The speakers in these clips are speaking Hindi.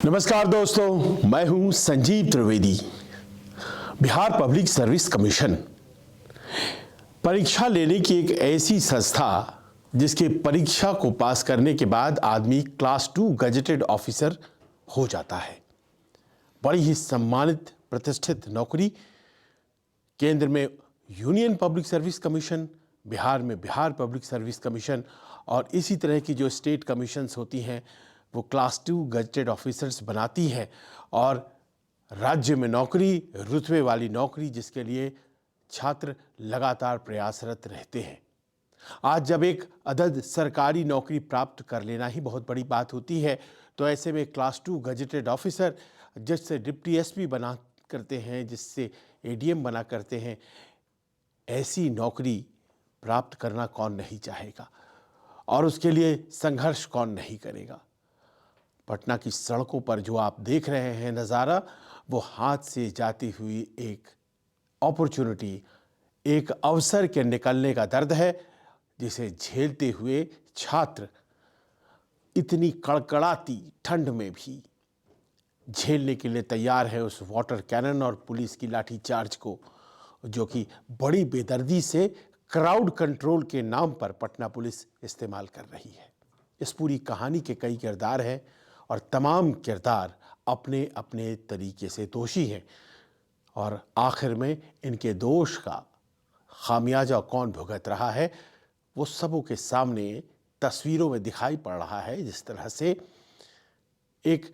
नमस्कार दोस्तों, मैं हूं Sanjeev Trivedi. Bihar public service commission परीक्षा लेने की एक ऐसी संस्था जिसके परीक्षा को पास करने के बाद आदमी क्लास 2 गजेटेड ऑफिसर हो जाता है। बड़ी ही सम्मानित प्रतिष्ठित नौकरी। केंद्र में union public service commission, Bihar में बिहार पब्लिक सर्विस कमीशन और इसी तरह की जो स्टेट कमीशंस होती हैं वो क्लास 2 गजेटेड ऑफिसर्स बनाती हैं और राज्य में नौकरी, रुतबे वाली नौकरी जिसके लिए छात्र लगातार प्रयासरत रहते हैं। आज जब एक अदद सरकारी नौकरी प्राप्त कर लेना ही बहुत बड़ी बात होती है, तो ऐसे में क्लास 2 गजेटेड ऑफिसर जिससे डिप्टी एसपी बना करते हैं, जिससे एडीएम बना करते हैं, ऐसी नौकरी प्राप्त करना कौन नहीं चाहेगा और उसके लिए संघर्ष कौन नहीं करेगा। पटना की सड़कों पर जो आप देख रहे हैं नज़ारा, वो हाथ से जाती हुई एक अपॉर्चुनिटी, एक अवसर के निकलने का दर्द है जिसे झेलते हुए छात्र इतनी कड़कड़ाती ठंड में भी झेलने के लिए तैयार है उस वाटर कैनन और पुलिस की लाठी चार्ज को, जो कि बड़ी बेदर्दी से क्राउड कंट्रोल के नाम पर पटना पुलिस इस्तेमाल कर रही है। इस पूरी कहानी के कई किरदार हैं और तमाम किरदार अपने अपने तरीके से दोषी हैं और आखिर में इनके दोष का खामियाजा कौन भुगत रहा है वो सबों के सामने तस्वीरों में दिखाई पड़ रहा है। जिस तरह से एक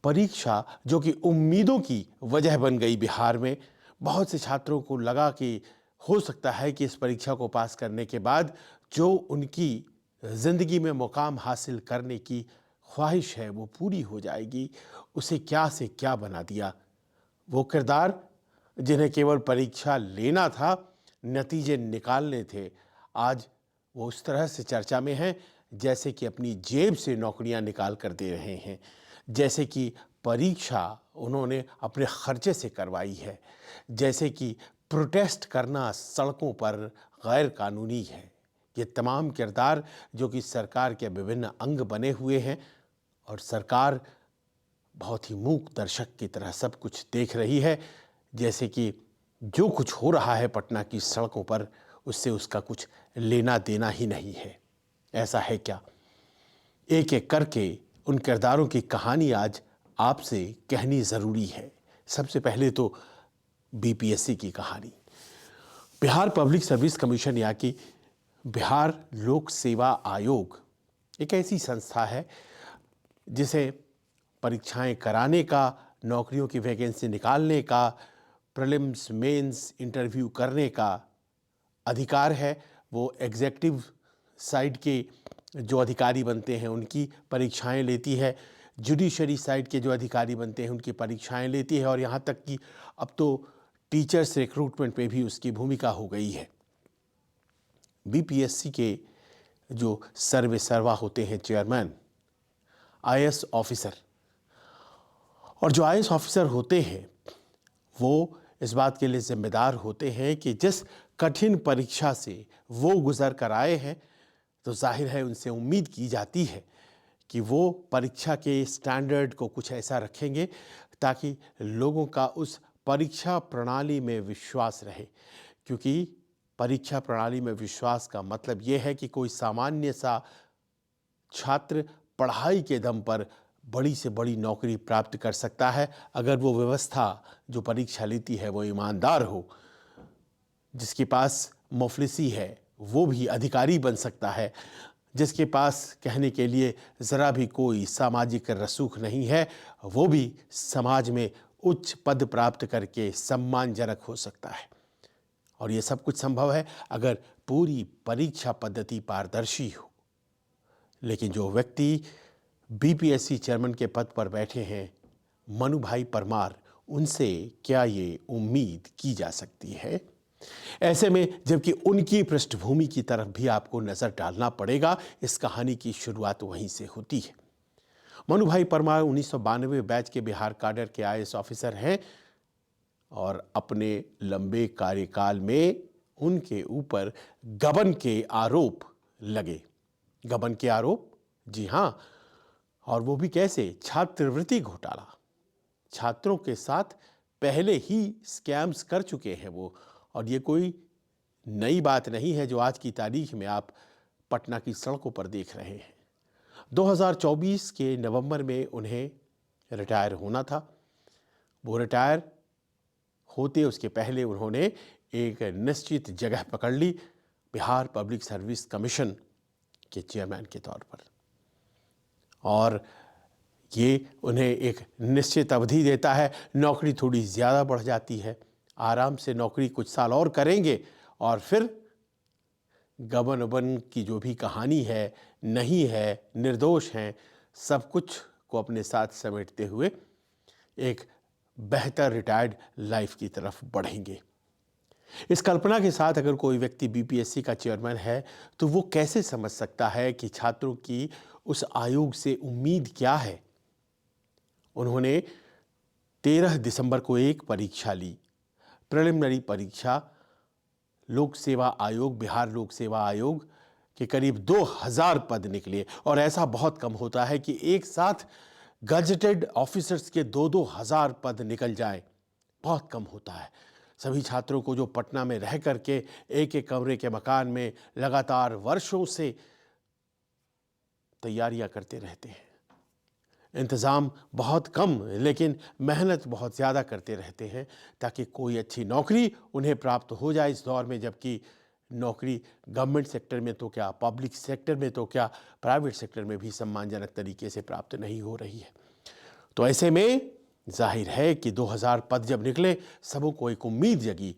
परीक्षा जो कि उम्मीदों की वजह बन गई बिहार में, बहुत से छात्रों को लगा कि हो सकता है कि इस परीक्षा को पास करने के बाद जो उनकी ज़िंदगी में मुकाम हासिल करने की ख्वाहिश है वो पूरी हो जाएगी। उसे क्या से क्या बना दिया। वो किरदार जिन्हें केवल परीक्षा लेना था, नतीजे निकालने थे, आज वो उस तरह से चर्चा में हैं जैसे कि अपनी जेब से नौकरियां निकाल कर दे रहे हैं, जैसे कि परीक्षा उन्होंने अपने खर्चे से करवाई है, जैसे कि प्रोटेस्ट करना सड़कों पर गैर कानूनी है। ये तमाम किरदार जो कि सरकार के विभिन्न अंग बने हुए हैं और सरकार बहुत ही मूक दर्शक की तरह सब कुछ देख रही है, जैसे कि जो कुछ हो रहा है पटना की सड़कों पर उससे उसका कुछ लेना देना ही नहीं है। ऐसा है क्या? एक एक करके उन किरदारों की कहानी आज आपसे कहनी ज़रूरी है। सबसे पहले तो बीपीएससी की कहानी। बिहार पब्लिक सर्विस कमीशन या कि बिहार लोक सेवा आयोग एक ऐसी संस्था है जिसे परीक्षाएं कराने का, नौकरियों की वैकेंसी निकालने का, प्रीलिम्स मेंस इंटरव्यू करने का अधिकार है। वो एग्जीक्यूटिव साइड के जो अधिकारी बनते हैं उनकी परीक्षाएं लेती है, जुडिशरी साइड के जो अधिकारी बनते हैं उनकी परीक्षाएं लेती है और यहाँ तक कि अब तो टीचर्स रिक्रूटमेंट पे भी उसकी भूमिका हो गई है। बीपीएससी के जो सर्वे सर्वा होते हैं चेयरमैन, आईएएस ऑफिसर, और जो आईएएस ऑफिसर होते हैं वो इस बात के लिए जिम्मेदार होते हैं कि जिस कठिन परीक्षा से वो गुजर कर आए हैं, तो जाहिर है उनसे उम्मीद की जाती है कि वो परीक्षा के स्टैंडर्ड को कुछ ऐसा रखेंगे ताकि लोगों का उस परीक्षा प्रणाली में विश्वास रहे। क्योंकि परीक्षा प्रणाली में विश्वास का मतलब ये है कि कोई सामान्य सा छात्र पढ़ाई के दम पर बड़ी से बड़ी नौकरी प्राप्त कर सकता है अगर वो व्यवस्था जो परीक्षा लेती है वो ईमानदार हो। जिसके पास मुफलिसी है वो भी अधिकारी बन सकता है, जिसके पास कहने के लिए ज़रा भी कोई सामाजिक रसूख नहीं है वो भी समाज में उच्च पद प्राप्त करके सम्मानजनक हो सकता है। और ये सब कुछ संभव है अगर पूरी परीक्षा पद्धति पारदर्शी हो। लेकिन जो व्यक्ति बीपीएससी चेयरमैन के पद पर बैठे हैं, मनु भाई परमार, उनसे क्या ये उम्मीद की जा सकती है? ऐसे में जबकि उनकी पृष्ठभूमि की तरफ भी आपको नज़र डालना पड़ेगा, इस कहानी की शुरुआत वहीं से होती है। मनु भाई परमार 1992 बैच के बिहार काडर के आईएएस ऑफिसर हैं और अपने लंबे कार्यकाल में उनके ऊपर गबन के आरोप लगे। गबन के आरोप, जी हाँ, और वो भी कैसे? छात्रवृत्ति घोटाला। छात्रों के साथ पहले ही स्कैम्स कर चुके हैं वो, और ये कोई नई बात नहीं है जो आज की तारीख में आप पटना की सड़कों पर देख रहे हैं। 2024 के नवंबर में उन्हें रिटायर होना था। वो रिटायर होते उसके पहले उन्होंने एक निश्चित जगह पकड़ ली, बिहार पब्लिक सर्विस कमीशन के चेयरमैन के तौर पर, और ये उन्हें एक निश्चित अवधि देता है। नौकरी थोड़ी ज़्यादा बढ़ जाती है, आराम से नौकरी कुछ साल और करेंगे और फिर गबन उबन की जो भी कहानी है, नहीं है, निर्दोष हैं, सब कुछ को अपने साथ समेटते हुए एक बेहतर रिटायर्ड लाइफ की तरफ बढ़ेंगे। इस कल्पना के साथ अगर कोई व्यक्ति बीपीएससी का चेयरमैन है तो वो कैसे समझ सकता है कि छात्रों की उस आयोग से उम्मीद क्या है। उन्होंने 13 दिसंबर को एक परीक्षा ली, प्रिलिमिनरी परीक्षा। लोक सेवा आयोग, बिहार लोक सेवा आयोग के करीब 2000 पद निकले, और ऐसा बहुत कम होता है कि एक साथ गजेटेड ऑफिसर्स के 2-2 हजार पद निकल जाए, बहुत कम होता है। सभी छात्रों को जो पटना में रह करके एक एक कमरे के मकान में लगातार वर्षों से तैयारियां करते रहते हैं, इंतज़ाम बहुत कम लेकिन मेहनत बहुत ज़्यादा करते रहते हैं ताकि कोई अच्छी नौकरी उन्हें प्राप्त हो जाए इस दौर में, जबकि नौकरी गवर्नमेंट सेक्टर में तो क्या, पब्लिक सेक्टर में तो क्या, प्राइवेट सेक्टर में भी सम्मानजनक तरीके से प्राप्त नहीं हो रही है। तो ऐसे में जाहिर है कि 2000 पद जब निकले, सबों को एक उम्मीद जगी।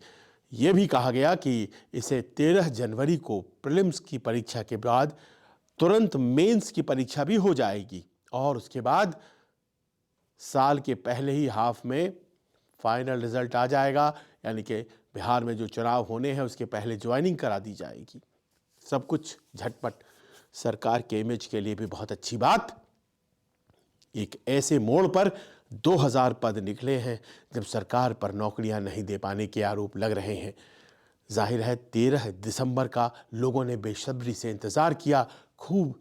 ये भी कहा गया कि इसे 13 जनवरी को प्रीलिम्स की परीक्षा के बाद तुरंत मेंस की परीक्षा भी हो जाएगी, और उसके बाद साल के पहले ही हाफ में फाइनल रिजल्ट आ जाएगा, यानी कि बिहार में जो चुनाव होने हैं उसके पहले ज्वाइनिंग करा दी जाएगी। सब कुछ झटपट, सरकार के इमेज के लिए भी बहुत अच्छी बात। एक ऐसे मोड़ पर 2000 पद निकले हैं जब सरकार पर नौकरियां नहीं दे पाने के आरोप लग रहे हैं। जाहिर है 13 दिसंबर का लोगों ने बेसब्री से इंतज़ार किया, खूब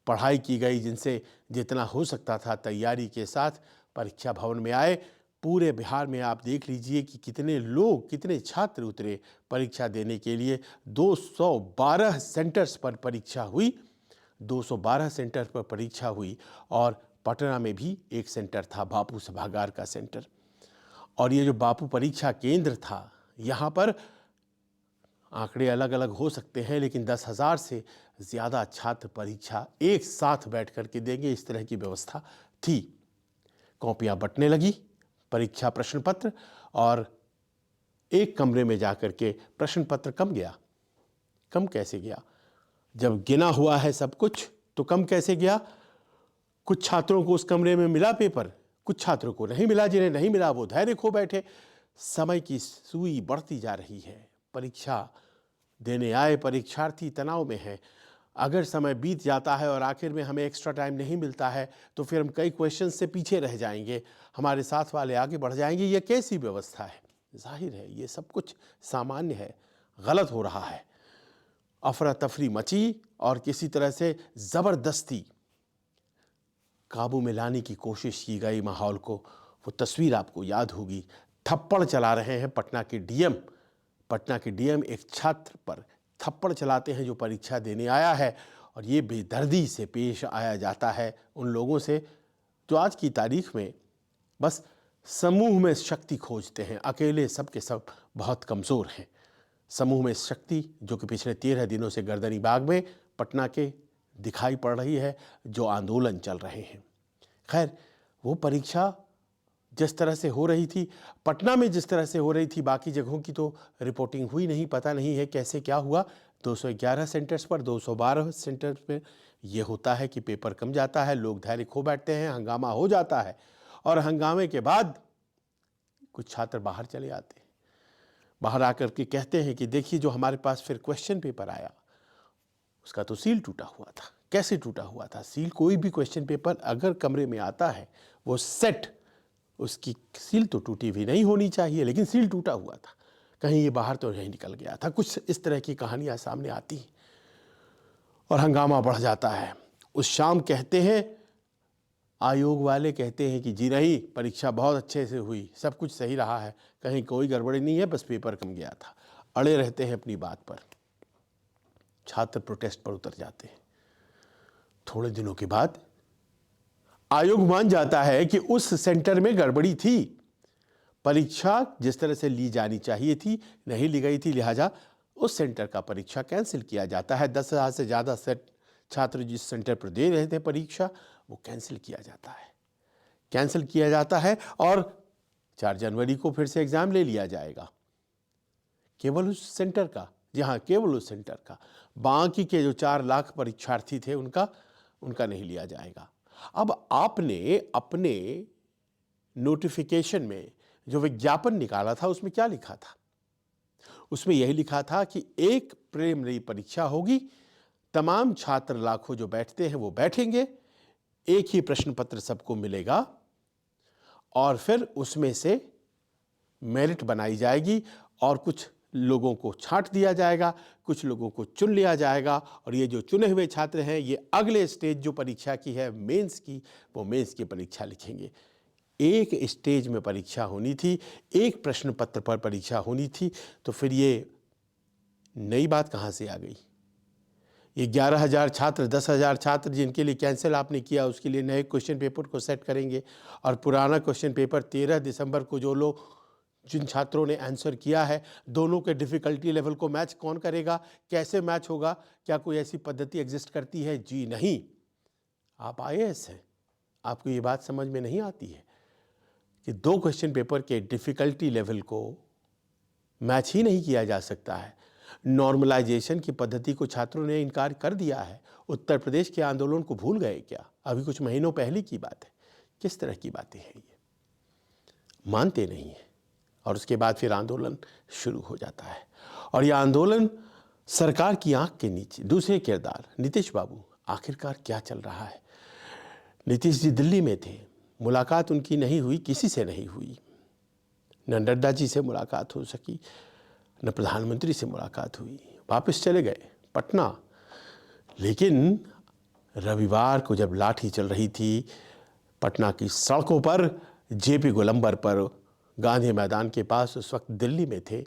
पढ़ाई की गई, जिनसे जितना हो सकता था तैयारी के साथ परीक्षा भवन में आए। पूरे बिहार में आप देख लीजिए कि कितने लोग, कितने छात्र उतरे परीक्षा देने के लिए। 212 सेंटर्स पर परीक्षा हुई, 212 सेंटर पर परीक्षा हुई, और पटना में भी एक सेंटर था, बापू सभागार का सेंटर। और ये जो बापू परीक्षा केंद्र था, यहाँ पर आंकड़े अलग अलग हो सकते हैं लेकिन 10,000 से ज़्यादा छात्र परीक्षा एक साथ बैठ कर के देंगे, इस तरह की व्यवस्था थी। कॉपियाँ बंटने लगी, परीक्षा प्रश्न पत्र, और एक कमरे में जाकर के प्रश्न पत्र कम गया। कम कैसे गया? जब गिना हुआ है सब कुछ तो कम कैसे गया? कुछ छात्रों को उस कमरे में मिला पेपर, कुछ छात्रों को नहीं मिला। जिन्हें नहीं मिला वो धैर्य खो बैठे। समय की सुई बढ़ती जा रही है, परीक्षा देने आए परीक्षार्थी तनाव में है। अगर समय बीत जाता है और आखिर में हमें एक्स्ट्रा टाइम नहीं मिलता है तो फिर हम कई क्वेश्चन से पीछे रह जाएंगे, हमारे साथ वाले आगे बढ़ जाएंगे। ये कैसी व्यवस्था है? जाहिर है ये सब कुछ सामान्य है, गलत हो रहा है। अफरा तफरी मची और किसी तरह से ज़बरदस्ती काबू में लाने की कोशिश की गई माहौल को। वो तस्वीर आपको याद होगी, थप्पड़ चला रहे हैं पटना के डीएम। पटना के डीएम एक छात्र पर थप्पड़ चलाते हैं जो परीक्षा देने आया है, और ये बेदर्दी से पेश आया जाता है उन लोगों से जो आज की तारीख में बस समूह में शक्ति खोजते हैं। अकेले सब के सब बहुत कमज़ोर हैं। समूह में शक्ति जो कि पिछले 13 दिनों से गर्दनी बाग में पटना के दिखाई पड़ रही है, जो आंदोलन चल रहे हैं। खैर, वो परीक्षा जिस तरह से हो रही थी पटना में, जिस तरह से हो रही थी, बाकी जगहों की तो रिपोर्टिंग हुई नहीं, पता नहीं है कैसे क्या हुआ। 211 सेंटर्स पर, 212 सेंटर्स पर यह होता है कि पेपर कम जाता है, लोग धैर्य खो बैठते हैं, हंगामा हो जाता है, और हंगामे के बाद कुछ छात्र बाहर चले आते हैं। बाहर आकर के कहते हैं कि देखिए जो हमारे पास फिर क्वेश्चन पेपर आया उसका तो सील टूटा हुआ था। कैसे टूटा हुआ था सील? कोई भी क्वेश्चन पेपर अगर कमरे में आता है वो सेट, उसकी सील तो टूटी भी नहीं होनी चाहिए, लेकिन सील टूटा हुआ था, कहीं ये बाहर तो नहीं निकल गया था। कुछ इस तरह की कहानियां सामने आती हैं और हंगामा बढ़ जाता है। उस शाम कहते हैं आयोग वाले कहते हैं कि जी नहीं, परीक्षा बहुत अच्छे से हुई, सब कुछ सही रहा है, कहीं कोई गड़बड़ी नहीं है, बस पेपर कम गया था। अड़े रहते हैं अपनी बात पर। छात्र प्रोटेस्ट पर उतर जाते हैं। थोड़े दिनों के बाद आयोग मान जाता है कि उस सेंटर में गड़बड़ी थी, परीक्षा जिस तरह से ली जानी चाहिए थी नहीं ली गई थी, लिहाजा उस सेंटर का परीक्षा कैंसिल किया जाता है। 10,000 से ज़्यादा छात्र जिस सेंटर पर दे रहे थे परीक्षा, वो कैंसिल किया जाता है और 4 जनवरी को फिर से एग्ज़ाम ले लिया जाएगा, केवल उस सेंटर का, केवल उस सेंटर का। बाकी के जो 4 लाख परीक्षार्थी थे उनका नहीं लिया जाएगा। अब आपने अपने नोटिफिकेशन में जो विज्ञापन निकाला था उसमें क्या लिखा था? उसमें यही लिखा था कि एक प्रीलिमिनरी परीक्षा होगी, तमाम छात्र लाखों जो बैठते हैं वो बैठेंगे, एक ही प्रश्न पत्र सबको मिलेगा और फिर उसमें से मेरिट बनाई जाएगी और कुछ लोगों को छांट दिया जाएगा, कुछ लोगों को चुन लिया जाएगा और ये जो चुने हुए छात्र हैं ये अगले स्टेज जो परीक्षा की है मेंस की, वो मेंस की परीक्षा लिखेंगे। एक स्टेज में परीक्षा होनी थी, एक प्रश्न पत्र पर परीक्षा होनी थी, तो फिर ये नई बात कहाँ से आ गई? ये 11,000 छात्र, 10,000 छात्र जिनके लिए कैंसिल आपने किया, उसके लिए नए क्वेश्चन पेपर को सेट करेंगे और पुराना क्वेश्चन पेपर 13 दिसंबर को जिन छात्रों ने आंसर किया है, दोनों के डिफ़िकल्टी लेवल को मैच कौन करेगा? कैसे मैच होगा? क्या कोई ऐसी पद्धति एग्जिस्ट करती है? जी नहीं। आप आईएएस हैं, आपको ये बात समझ में नहीं आती है कि 2 क्वेश्चन पेपर के डिफ़िकल्टी लेवल को मैच ही नहीं किया जा सकता है। नॉर्मलाइजेशन की पद्धति को छात्रों ने इनकार कर दिया है। उत्तर प्रदेश के आंदोलन को भूल गए क्या? अभी कुछ महीनों पहले की बात है। किस तरह की बातें हैं ये? मानते नहीं हैं और उसके बाद फिर आंदोलन शुरू हो जाता है और यह आंदोलन सरकार की आंख के नीचे। दूसरे किरदार नीतीश बाबू, आखिरकार क्या चल रहा है? नीतीश जी दिल्ली में थे, मुलाकात उनकी नहीं हुई, किसी से नहीं हुई। न नड्डा जी से मुलाकात हो सकी, न प्रधानमंत्री से मुलाकात हुई, वापस चले गए पटना। लेकिन रविवार को जब लाठी चल रही थी पटना की सड़कों पर, जेपी गोलंबर पर, गांधी मैदान के पास, उस वक्त दिल्ली में थे,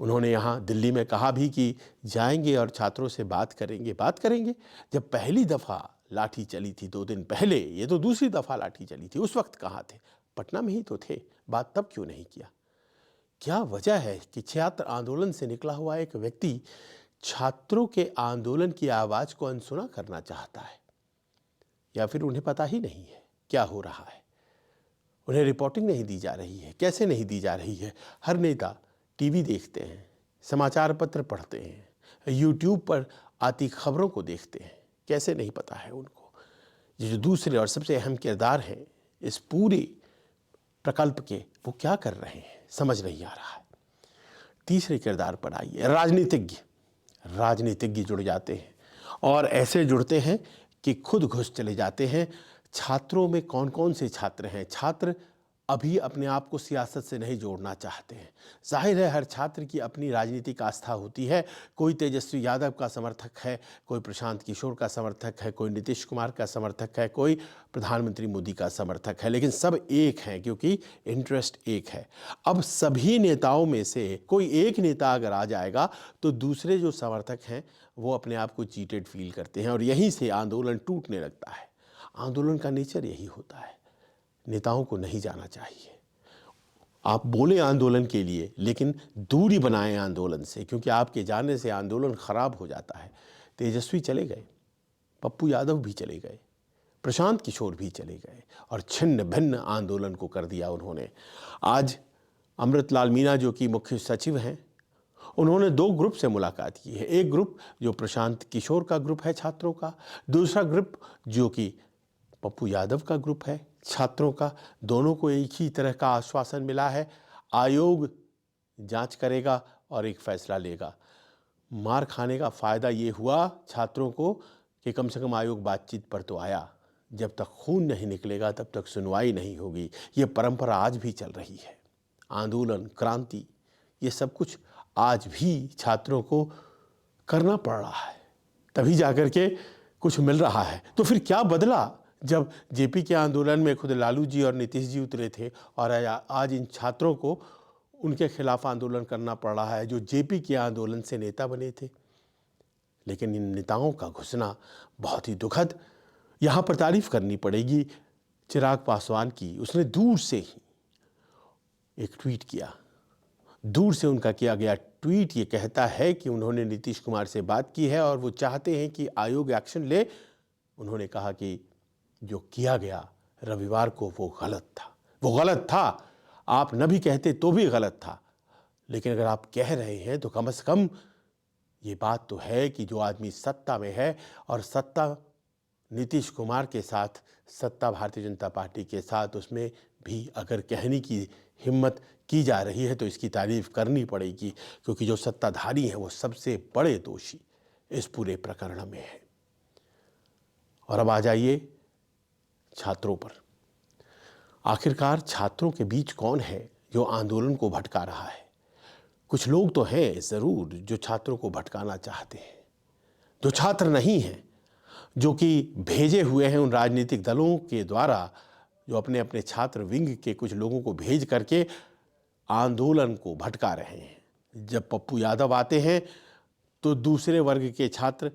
उन्होंने यहाँ दिल्ली में कहा भी कि जाएंगे और छात्रों से बात करेंगे। जब पहली दफ़ा लाठी चली थी 2 दिन पहले, ये तो दूसरी दफ़ा लाठी चली थी, उस वक्त कहाँ थे? पटना में ही तो थे। बात तब क्यों नहीं किया? क्या वजह है कि छात्र आंदोलन से निकला हुआ एक व्यक्ति छात्रों के आंदोलन की आवाज़ को अनसुना करना चाहता है? या फिर उन्हें पता ही नहीं है क्या हो रहा है? उन्हें रिपोर्टिंग नहीं दी जा रही है? कैसे नहीं दी जा रही है? हर नेता टीवी देखते हैं, समाचार पत्र पढ़ते हैं, यूट्यूब पर आती खबरों को देखते हैं, कैसे नहीं पता है उनको? ये जो दूसरे और सबसे अहम किरदार हैं इस पूरे प्रकल्प के, वो क्या कर रहे हैं समझ नहीं आ रहा है। तीसरे किरदार पर आइए, राजनीतिज्ञ जुड़ जाते हैं और ऐसे जुड़ते हैं कि खुद घुस चले जाते हैं। छात्रों में कौन कौन से छात्र हैं? छात्र अभी अपने आप को सियासत से नहीं जोड़ना चाहते हैं। जाहिर है हर छात्र की अपनी राजनीतिक आस्था होती है। कोई तेजस्वी यादव का समर्थक है, कोई प्रशांत किशोर का समर्थक है, कोई नीतीश कुमार का समर्थक है, कोई प्रधानमंत्री मोदी का समर्थक है, लेकिन सब एक हैं क्योंकि इंटरेस्ट एक है। अब सभी नेताओं में से कोई एक नेता अगर आ जाएगा तो दूसरे जो समर्थक हैं वो अपने आप को चीटेड फील करते हैं और यहीं से आंदोलन टूटने लगता है। आंदोलन का नेचर यही होता है। नेताओं को नहीं जाना चाहिए। आप बोले आंदोलन के लिए, लेकिन दूरी बनाएं आंदोलन से, क्योंकि आपके जाने से आंदोलन खराब हो जाता है। तेजस्वी चले गए, पप्पू यादव भी चले गए, प्रशांत किशोर भी चले गए और छिन्न भिन्न आंदोलन को कर दिया उन्होंने। आज अमृतलाल मीणा जो कि मुख्य सचिव हैं, उन्होंने 2 ग्रुप से मुलाकात की है। एक ग्रुप जो प्रशांत किशोर का ग्रुप है छात्रों का, दूसरा ग्रुप जो कि पप्पू यादव का ग्रुप है छात्रों का। दोनों को एक ही तरह का आश्वासन मिला है, आयोग जांच करेगा और एक फैसला लेगा। मार खाने का फ़ायदा ये हुआ छात्रों को कि कम से कम आयोग बातचीत पर तो आया। जब तक खून नहीं निकलेगा तब तक सुनवाई नहीं होगी। ये परंपरा आज भी चल रही है। आंदोलन, क्रांति, ये सब कुछ आज भी छात्रों को करना पड़ रहा है, तभी जाकर के कुछ मिल रहा है। तो फिर क्या बदला जब जेपी के आंदोलन में खुद लालू जी और नीतीश जी उतरे थे और आज इन छात्रों को उनके खिलाफ आंदोलन करना पड़ रहा है जो जेपी के आंदोलन से नेता बने थे। लेकिन इन नेताओं का घुसना बहुत ही दुखद। यहाँ पर तारीफ करनी पड़ेगी चिराग पासवान की। उसने दूर से ही एक ट्वीट किया। दूर से उनका किया गया ट्वीट ये कहता है कि उन्होंने नीतीश कुमार से बात की है और वो चाहते हैं कि आयोग एक्शन ले। उन्होंने कहा कि जो किया गया रविवार को वो गलत था, वो गलत था। आप न भी कहते तो भी गलत था, लेकिन अगर आप कह रहे हैं तो कम से कम ये बात तो है कि जो आदमी सत्ता में है और सत्ता नीतीश कुमार के साथ, सत्ता भारतीय जनता पार्टी के साथ, उसमें भी अगर कहने की हिम्मत की जा रही है तो इसकी तारीफ करनी पड़ेगी, क्योंकि जो सत्ताधारी हैं वो सबसे बड़े दोषी इस पूरे प्रकरण में है। और अब आ जाइए छात्रों पर। आखिरकार छात्रों के बीच कौन है जो आंदोलन को भटका रहा है? कुछ लोग तो हैं ज़रूर जो छात्रों को भटकाना चाहते हैं, जो छात्र नहीं हैं, जो कि भेजे हुए हैं उन राजनीतिक दलों के द्वारा, जो अपने अपने छात्र विंग के कुछ लोगों को भेज करके आंदोलन को भटका रहे हैं। जब पप्पू यादव आते हैं तो दूसरे वर्ग के छात्र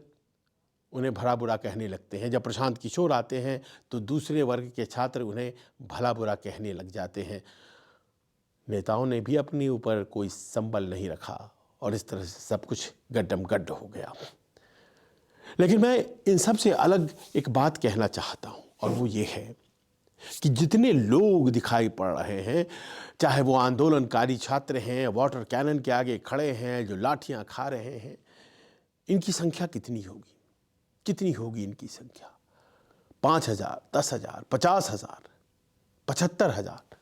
उन्हें भला बुरा कहने लगते हैं। जब प्रशांत किशोर आते हैं तो दूसरे वर्ग के छात्र उन्हें भला बुरा कहने लग जाते हैं। नेताओं ने भी अपने ऊपर कोई संबल नहीं रखा और इस तरह से सब कुछ गड्ढम गड्ढ हो गया। लेकिन मैं इन सब से अलग एक बात कहना चाहता हूं, और वो ये है कि जितने लोग दिखाई पड़ रहे हैं, चाहे वो आंदोलनकारी छात्र हैं, वाटर कैनन के आगे खड़े हैं, जो लाठियां खा रहे हैं, इनकी संख्या कितनी होगी? कितनी होगी इनकी संख्या? 5,000, 10,000, 50,000, 75,000,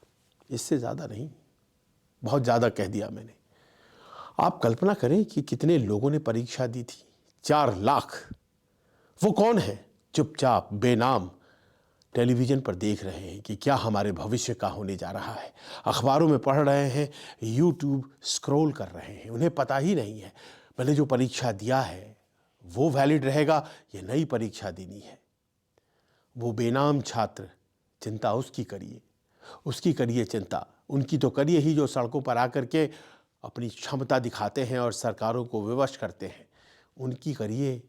इससे ज़्यादा नहीं। बहुत ज़्यादा कह दिया मैंने। आप कल्पना करें कि कितने लोगों ने परीक्षा दी थी। 4 लाख। वो कौन है? चुपचाप बेनाम टेलीविज़न पर देख रहे हैं कि क्या हमारे भविष्य का होने जा रहा है। अखबारों में पढ़ रहे हैं, यूट्यूब स्क्रॉल कर रहे हैं। उन्हें पता ही नहीं है मैंने जो परीक्षा दिया है वो वैलिड रहेगा, ये नई परीक्षा देनी है। वो बेनाम छात्र, चिंता उसकी करिए चिंता। उनकी तो करिए ही जो सड़कों पर आकर के अपनी क्षमता दिखाते हैं और सरकारों को विवश करते हैं। उनकी करिए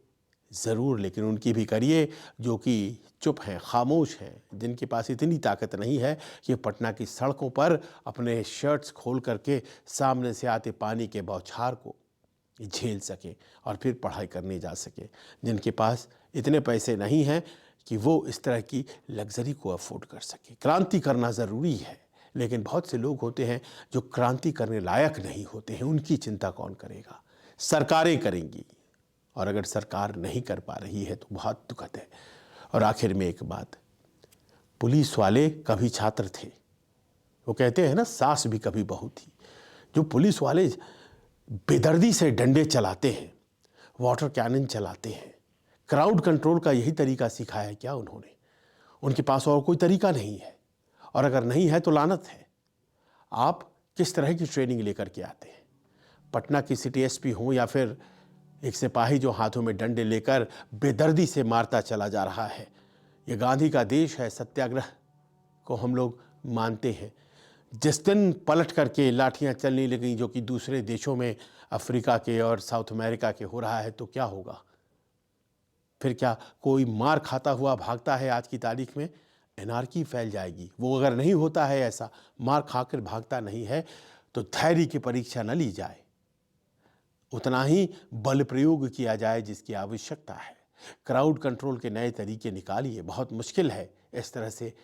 ज़रूर, लेकिन उनकी भी करिए जो कि चुप हैं, खामोश हैं, जिनके पास इतनी ताकत नहीं है कि पटना की सड़कों पर अपने शर्ट्स खोल करके सामने से आते पानी के बौछार को झेल सके और फिर पढ़ाई करने जा सके, जिनके पास इतने पैसे नहीं हैं कि वो इस तरह की लग्जरी को अफोर्ड कर सके। क्रांति करना ज़रूरी है, लेकिन बहुत से लोग होते हैं जो क्रांति करने लायक नहीं होते हैं। उनकी चिंता कौन करेगा? सरकारें करेंगी, और अगर सरकार नहीं कर पा रही है तो बहुत दुखद है। और आखिर में एक बात, पुलिस वाले कभी छात्र थे। वो कहते हैं ना, सास भी कभी बहू थी। जो पुलिस वाले बेदर्दी से डंडे चलाते हैं, वाटर कैनन चलाते हैं, क्राउड कंट्रोल का यही तरीका सिखाया है क्या उन्होंने? उनके पास और कोई तरीका नहीं है, और अगर नहीं है तो लानत है। आप किस तरह की ट्रेनिंग लेकर के आते हैं? पटना की सिटी एसपी हों या फिर एक सिपाही जो हाथों में डंडे लेकर बेदर्दी से मारता चला जा रहा है। ये गांधी का देश है, सत्याग्रह को हम लोग मानते हैं। जिस दिन पलट करके लाठियां चलने लगीं, जो कि दूसरे देशों में, अफ्रीका के और साउथ अमेरिका के हो रहा है, तो क्या होगा? फिर क्या कोई मार खाता हुआ भागता है आज की तारीख में? एनार्की फैल जाएगी। वो अगर नहीं होता है ऐसा, मार खाकर भागता नहीं है, तो धैर्य की परीक्षा न ली जाए, उतना ही बल प्रयोग किया जाए जिसकी आवश्यकता है। क्राउड कंट्रोल के नए तरीके निकालिए। बहुत मुश्किल है, इस तरह से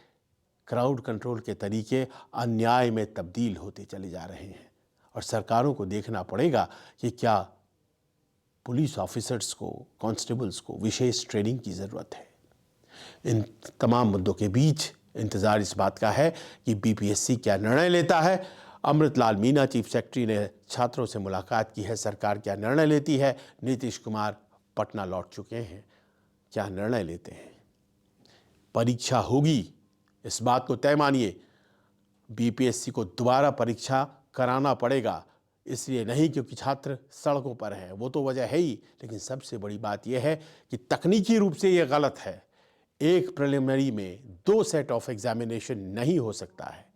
क्राउड कंट्रोल के तरीके अन्याय में तब्दील होते चले जा रहे हैं, और सरकारों को देखना पड़ेगा कि क्या पुलिस ऑफिसर्स को, कांस्टेबल्स को विशेष ट्रेनिंग की ज़रूरत है। इन तमाम मुद्दों के बीच इंतज़ार इस बात का है कि बीपीएससी क्या निर्णय लेता है। अमृतलाल मीना, चीफ सेक्रेटरी, ने छात्रों से मुलाकात की है। सरकार क्या निर्णय लेती है? नीतीश कुमार पटना लौट चुके हैं, क्या निर्णय लेते हैं? परीक्षा होगी, इस बात को तय मानिए। बीपीएससी को दोबारा परीक्षा कराना पड़ेगा, इसलिए नहीं क्योंकि छात्र सड़कों पर हैं, वो तो वजह है ही, लेकिन सबसे बड़ी बात यह है कि तकनीकी रूप से ये गलत है। एक प्रिलिमिनरी में 2 सेट ऑफ एग्जामिनेशन नहीं हो सकता है।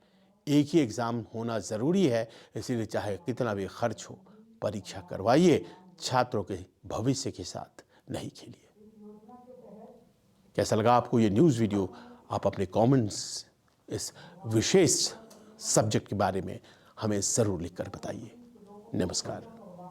एक ही एग्ज़ाम होना ज़रूरी है, इसीलिए चाहे कितना भी खर्च हो, परीक्षा करवाइए, छात्रों के भविष्य के साथ नहीं खेलिए। कैसा लगा आपको ये न्यूज़ वीडियो? आप अपने कमेंट्स इस विशेष सब्जेक्ट के बारे में हमें ज़रूर लिखकर बताइए। नमस्कार।